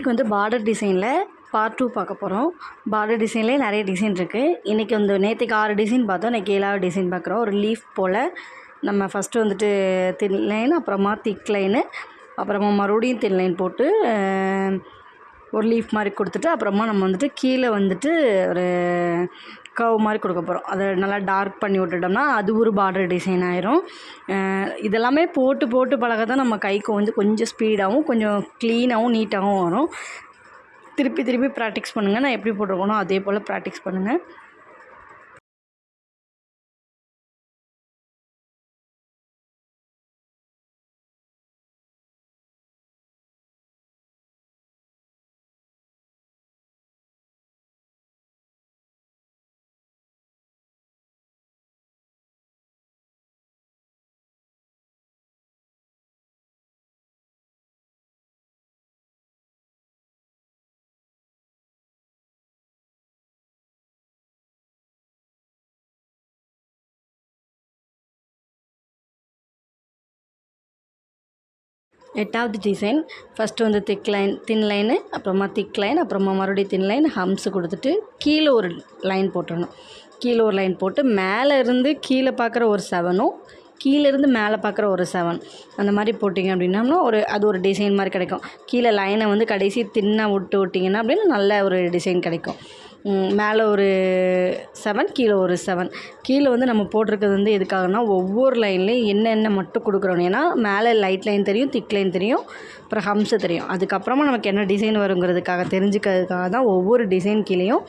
இன்றைக்கி வந்து பார்டர் டிசைனில் பார்ட் 2 பார்க்க போகிறோம். பார்டர் டிசைன்லேயே நிறைய டிசைன் இருக்குது. இன்றைக்கி வந்து நேற்றுக்கு 6 டிசைன் பார்த்தோம். இன்றைக்கி 7வது டிசைன் பார்க்குறோம். ஒரு லீஃப் போல் நம்ம ஃபஸ்ட்டு வந்துட்டு தின் லைன், அப்புறமா திக் லைனு, அப்புறமா மறுபடியும் தின் லைன் போட்டு ஒரு லீஃப் மாதிரி கொடுத்துட்டு, அப்புறமா நம்ம வந்துட்டு கீழே வந்துட்டு ஒரு கர்வ் மாதிரி கொடுக்க போகிறோம். அதை நல்லா டார்க் பண்ணி விட்டுட்டோம்னா அது ஒரு பார்டர் டிசைன் ஆயிரும். இதெல்லாமே போட்டு போட்டு பழக தான் நம்ம கைக்கு வந்து கொஞ்சம் ஸ்பீடாகவும் கொஞ்சம் க்ளீனாகவும் நீட்டாகவும் வரும். திருப்பி திருப்பி ப்ராக்டிஸ் பண்ணுங்கள். நான் எப்படி போட்டிருக்கணும் அதே போல் ப்ராக்டிஸ் பண்ணுங்கள். எட்டாவது டிசைன் ஃபஸ்ட்டு வந்து தின் லைனு, அப்புறமா திக் லைன், அப்புறமா மறுபடியும் தின் லைன், ஹம்ஸு கொடுத்துட்டு கீழே ஒரு லைன் போட்டுடணும். கீழே ஒரு லைன் போட்டு மேலே இருந்து கீழே பார்க்குற ஒரு 7ம் கீழேருந்து மேலே பார்க்குற ஒரு 7 அந்த மாதிரி போட்டிங்க அப்படின்னா அது ஒரு டிசைன் மாதிரி கிடைக்கும். கீழே லைனை வந்து கடைசி தின்னாக விட்டிங்கன்னா அப்படின்னு நல்ல ஒரு டிசைன் கிடைக்கும். மேலே ஒரு 7 கீழே ஒரு 7. கீழே வந்து நம்ம போட்டிருக்கிறது வந்து எதுக்காகனா ஒவ்வொரு லைன்லேயும் என்னென்ன மட்டும் கொடுக்குறோம். ஏன்னா மேலே லைட் லைன் தெரியும், திக் லைன் தெரியும், அப்புறம் ஹம்ஸு தெரியும். அதுக்கப்புறமா நமக்கு என்ன டிசைன் வருங்கிறதுக்காக தெரிஞ்சுக்கிறதுக்காக தான் ஒவ்வொரு டிசைன் கீழேயும்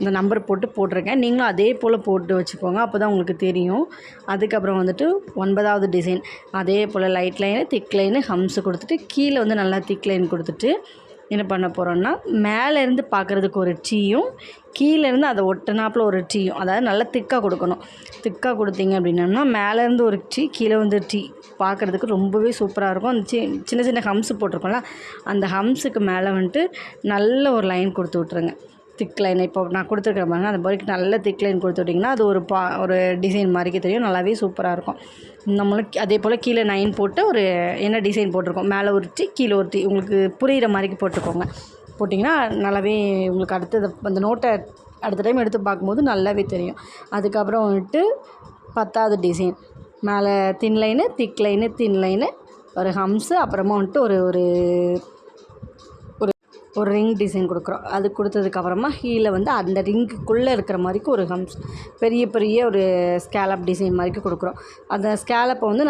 இந்த நம்பர் போட்டிருக்கேன். நீங்களும் அதே போல் போட்டு வச்சுக்கோங்க. அப்போ தான் உங்களுக்கு தெரியும். அதுக்கப்புறம் வந்துட்டு 9வது டிசைன் அதே போல் லைட் லைனு, திக் லைனு, ஹம்ஸு கொடுத்துட்டு கீழே வந்து நல்லா திக் லைன் கொடுத்துட்டு என்ன பண்ண போகிறோன்னா மேலேருந்து பார்க்குறதுக்கு ஒரு டீயும் கீழேருந்து அதை ஒட்டினாப்பில் ஒரு டீயும், அதாவது நல்லா திக்காக கொடுக்கணும். திக்காக கொடுத்தீங்க அப்படின்னா மேலேருந்து ஒரு டீ, கீழே வந்து டீ பார்க்குறதுக்கு ரொம்பவே சூப்பராக இருக்கும். அந்த சின்ன சின்ன ஹம்ஸு போட்டிருக்கோம்ல, அந்த ஹம்ஸுக்கு மேலே வந்துட்டு நல்ல ஒரு லைன் கொடுத்து விட்ருங்க. திக் லைன் இப்போ நான் கொடுத்துருக்கேன் பாருங்க, அந்த மாதிரி நல்ல திக் லைன் கொடுத்து விட்டிங்கன்னா அது ஒரு டிசைன் மாதிரிக்கு தெரியும். நல்லாவே சூப்பராக இருக்கும். நம்மளுக்கு அதே போல் கீழே 9 போட்டு ஒரு என்ன டிசைன் போட்டிருக்கோம், மேலே ஒரு டீ கீழே ஒரு டீ உங்களுக்கு புரிகிற மாதிரிக்கு போட்டுக்கோங்க. போட்டிங்கன்னா நல்லாவே உங்களுக்கு அந்த நோட்டை அடுத்த டைம் எடுத்து பார்க்கும்போது நல்லாவே தெரியும். அதுக்கப்புறம் வந்துட்டு 10வது டிசைன் மேலே தின் லைனு, திக் லைனு, தின் லைனு, ஒரு ஹம்ஸு, அப்புறமா வந்துட்டு ஒரு ரிங் டிசைன் கொடுக்குறோம். அது கொடுத்ததுக்கப்புறமா கீழே வந்து அந்த ரிங்குக்குள்ளே இருக்கிற மாதிரிக்கு ஒரு ஹம்ஸ் பெரிய பெரிய ஒரு ஸ்கேலப் டிசைன் மாதிரிக்கு கொடுக்குறோம். அந்த ஸ்கேலப்பை வந்து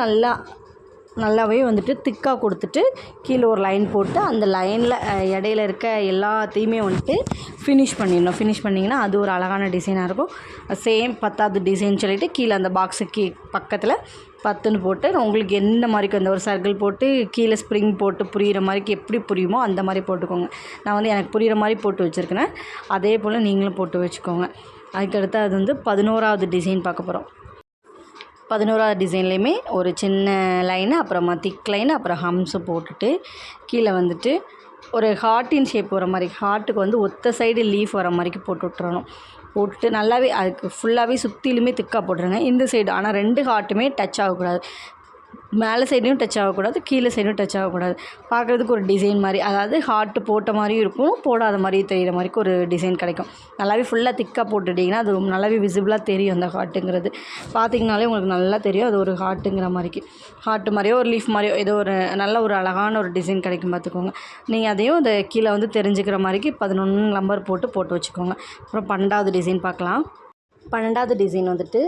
நல்லாவே வந்துட்டு திக்காக கொடுத்துட்டு கீழே ஒரு லைன் போட்டு அந்த லைனில் இடையில இருக்க எல்லாத்தையுமே வந்துட்டு ஃபினிஷ் பண்ணிடணும். ஃபினிஷ் பண்ணிங்கன்னா அது ஒரு அழகான டிசைனாக இருக்கும். சேம் 10வது டிசைன் சொல்லிவிட்டு கீழே அந்த பாக்ஸுக்கு பக்கத்தில் 10ன்னு போட்டு உங்களுக்கு எந்த மாதிரிக்கு அந்த ஒரு சர்க்கிள் போட்டு கீழே ஸ்ப்ரிங் போட்டு புரிகிற மாதிரிக்கு எப்படி புரியுமோ அந்த மாதிரி போட்டுக்கோங்க. நான் வந்து எனக்கு புரிகிற மாதிரி போட்டு வச்சுருக்கேன். அதே போல் நீங்களும் போட்டு வச்சுக்கோங்க. அதுக்கடுத்து அது வந்து 11வது டிசைன் பார்க்க போகிறோம். 11வது டிசைன்லேயுமே ஒரு சின்ன லைனு, அப்புறமா திக் லைனு, அப்புறம் ஹம்ஸு போட்டுட்டு கீழே வந்துட்டு ஒரு ஹார்ட்டின் ஷேப் வர மாதிரி, ஹார்ட்டுக்கு வந்து ஒத்த சைடு லீஃப் வர மாதிரிக்கு போட்டு விட்டுறணும். போட்டுட்டு நல்லாவே அதுக்கு ஃபுல்லாகவே சுற்றிலுமே திக்காக போட்டுருங்க. இந்த சைடு ஆனால் 2 ஹார்ட்டுமே டச் ஆகக்கூடாது. மேலே சைடும் டச் ஆகக்கூடாது, கீழே சைடும் டச் ஆகக்கூடாது. பார்க்குறதுக்கு ஒரு டிசைன் மாதிரி, அதாவது ஹார்ட்டு போட்ட மாதிரியும் இருக்கும், போடாத மாதிரியும் தெரிகிற மாதிரிக்கு ஒரு டிசைன் கிடைக்கும். நல்லாவே ஃபுல்லாக திக்காக போட்டுட்டிங்கன்னா அது நல்லாவே விசிபிளாக தெரியும். அந்த ஹார்ட்டுங்கிறது பார்த்திங்கனாலே உங்களுக்கு நல்லா தெரியும். அது ஒரு ஹார்ட்டுங்கிற மாதிரிக்கு, ஹார்ட்டு மாதிரியோ ஒரு லீஃப் மாதிரியோ ஏதோ ஒரு நல்ல ஒரு அழகான ஒரு டிசைன் கிடைக்கும். பார்த்துக்கோங்க. நீங்கள் அதையும் அந்த கீழே வந்து தெரிஞ்சுக்கிற மாதிரிக்கு 11 நம்பர் போட்டு வச்சுக்கோங்க. அப்புறம் 12வது டிசைன் பார்க்கலாம். 12வது டிசைன் வந்துட்டு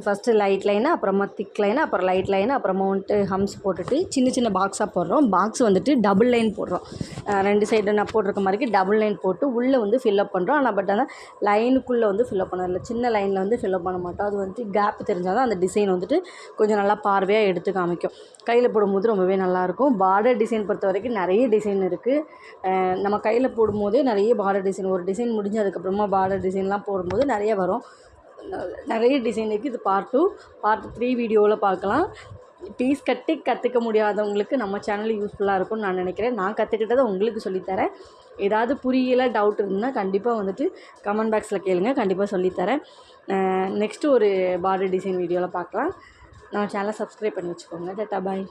ஃபஸ்ட்டு லைட் லைனு, அப்புறமா திக் லைனு, அப்புறம் லைட் லைனு, அப்புறமா வந்துட்டு ஹம்ஸ் போட்டுட்டு சின்ன சின்ன பாக்ஸாக போடுறோம். பாக்ஸ் வந்துட்டு டபுள் லைன் போடுறோம். 2 சைடு நான் போட்டிருக்க மாதிரிக்கு டபுள் லைன் போட்டு உள்ளே வந்து ஃபில்லப் பண்ணுறோம். ஆனால் அந்த லைனுக்குள்ளே வந்து ஃபில்லப் பண்ணதில்லை, சின்ன லைனில் வந்து ஃபில்லப் பண்ண மாட்டோம். அது வந்துட்டு கேப் தெரிஞ்சால் தான் அந்த டிசைன் வந்துட்டு கொஞ்சம் நல்லா பார்வையாக எடுத்து காமிக்கும். கையில் போடும்போது ரொம்பவே நல்லாயிருக்கும். பார்டர் டிசைன் பொறுத்த வரைக்கும் நிறைய டிசைன் இருக்குது. நம்ம கையில் போடும்போதே நிறைய பார்டர் டிசைன், ஒரு டிசைன் முடிஞ்சு அதுக்கப்புறமா பார்டர் டிசைன்லாம் போடும்போது நிறைய வரும். நிறைய டிசைன் இருக்குது. இது பார்ட் 2, பார்ட் 3 வீடியோவில் பார்க்கலாம். பீஸ் கற்றுக்க முடியாதவங்களுக்கு நம்ம சேனல் யூஸ்ஃபுல்லாக இருக்கும்னு நான் நினைக்கிறேன். நான் கற்றுக்கிட்டதை உங்களுக்கு சொல்லித்தரேன். ஏதாவது புரியல டவுட் இருந்ததுன்னா கண்டிப்பாக வந்துட்டு கமெண்ட் பாக்ஸில் கேளுங்க, கண்டிப்பாக சொல்லித்தரேன். நெக்ஸ்ட்டு ஒரு பார்டர் டிசைன் வீடியோவில் பார்க்கலாம். நம்ம சேனலை சப்ஸ்கிரைப் பண்ணி வச்சுக்கோங்க. டாட்டா பாய்.